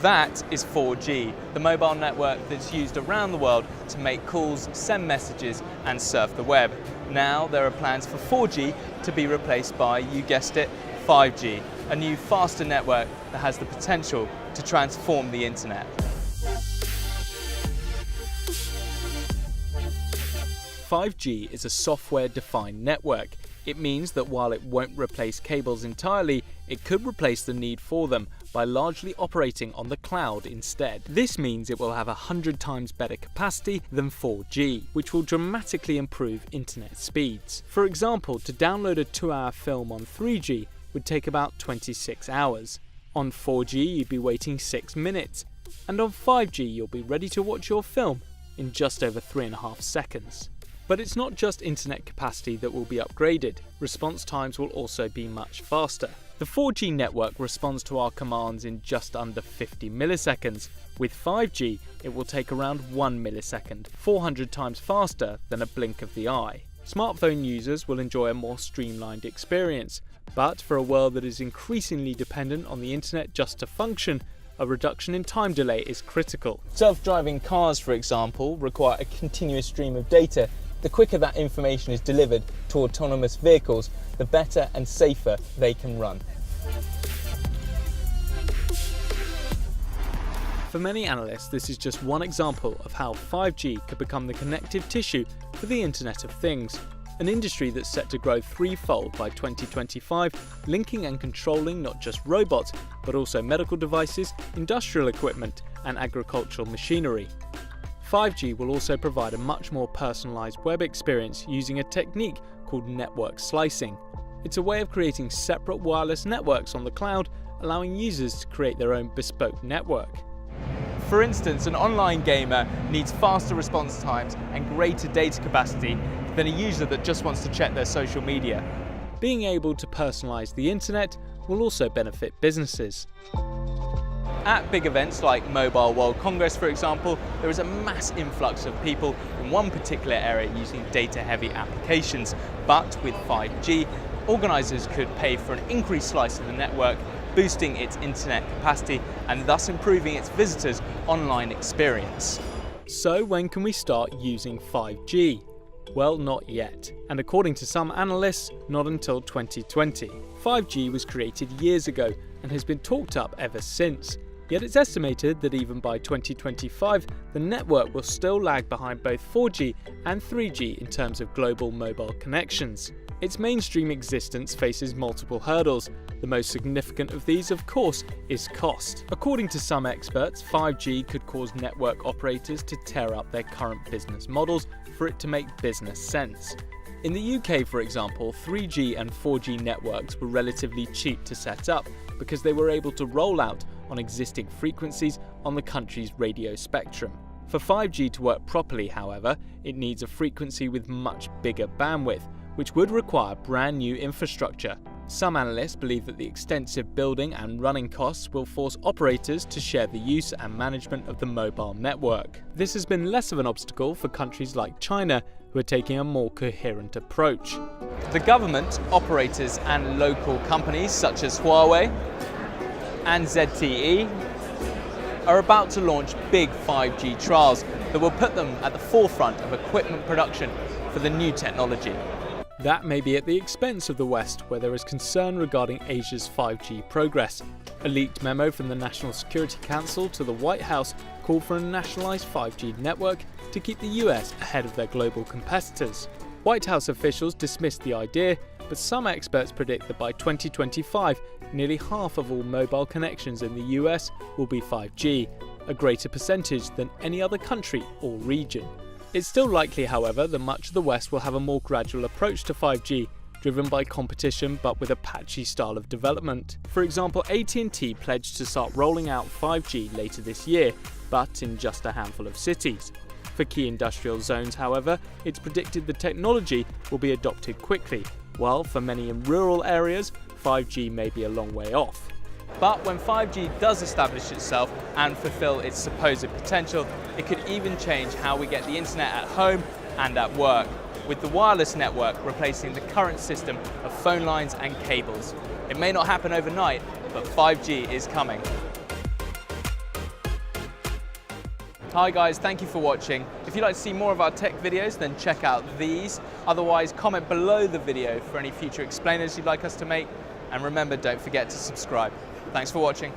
That is 4G, the mobile network that's used around the world to make calls, send messages and surf the web. Now there are plans for 4G to be replaced by, you guessed it, 5G, a new faster network that has the potential to transform the internet. 5G is a software-defined network. It means that while it won't replace cables entirely, it could replace the need for them by largely operating on the cloud instead. This means it will have 100 times better capacity than 4G, which will dramatically improve internet speeds. For example, to download a 2-hour film on 3G would take about 26 hours. On 4G, you'd be waiting 6 minutes. And on 5G, you'll be ready to watch your film in just over 3.5 seconds. But it's not just internet capacity that will be upgraded. Response times will also be much faster. The 4G network responds to our commands in just under 50 milliseconds. With 5G, it will take around 1 millisecond, 400 times faster than a blink of the eye. Smartphone users will enjoy a more streamlined experience, but for a world that is increasingly dependent on the internet just to function, a reduction in time delay is critical. Self-driving cars, for example, require a continuous stream of data. The quicker that information is delivered to autonomous vehicles, the better and safer they can run. For many analysts, this is just one example of how 5G could become the connective tissue for the Internet of Things, an industry that's set to grow threefold by 2025, linking and controlling not just robots, but also medical devices, industrial equipment, and agricultural machinery. 5G will also provide a much more personalised web experience using a technique called network slicing. It's a way of creating separate wireless networks on the cloud, allowing users to create their own bespoke network. For instance, an online gamer needs faster response times and greater data capacity than a user that just wants to check their social media. Being able to personalise the internet will also benefit businesses. At big events like Mobile World Congress, for example, there is a mass influx of people in one particular area using data-heavy applications. But with 5G, organisers could pay for an increased slice of the network, boosting its internet capacity and thus improving its visitors' online experience. So when can we start using 5G? Well, not yet. And according to some analysts, not until 2020. 5G was created years ago and has been talked up ever since. Yet it's estimated that even by 2025, the network will still lag behind both 4G and 3G in terms of global mobile connections. Its mainstream existence faces multiple hurdles. The most significant of these, of course, is cost. According to some experts, 5G could cause network operators to tear up their current business models for it to make business sense. In the UK, for example, 3G and 4G networks were relatively cheap to set up because they were able to roll out on existing frequencies on the country's radio spectrum. For 5G to work properly, however, it needs a frequency with much bigger bandwidth, which would require brand new infrastructure. Some analysts believe that the extensive building and running costs will force operators to share the use and management of the mobile network. This has been less of an obstacle for countries like China, who are taking a more coherent approach. The government, operators and local companies such as Huawei and ZTE are about to launch big 5G trials that will put them at the forefront of equipment production for the new technology. That may be at the expense of the West, where there is concern regarding Asia's 5G progress. A leaked memo from the National Security Council to the White House called for a nationalised 5G network to keep the US ahead of their global competitors. White House officials dismissed the idea, but some experts predict that by 2025, nearly half of all mobile connections in the US will be 5G, a greater percentage than any other country or region. It's still likely, however, that much of the West will have a more gradual approach to 5G, driven by competition but with a patchy style of development. For example, AT&T pledged to start rolling out 5G later this year, but in just a handful of cities. For key industrial zones, however, it's predicted the technology will be adopted quickly, while for many in rural areas, 5G may be a long way off. But when 5G does establish itself and fulfill its supposed potential, it could even change how we get the internet at home and at work, with the wireless network replacing the current system of phone lines and cables. It may not happen overnight, but 5G is coming. Hi guys, thank you for watching. If you'd like to see more of our tech videos, then check out these. Otherwise, comment below the video for any future explainers you'd like us to make. And remember, don't forget to subscribe. Thanks for watching.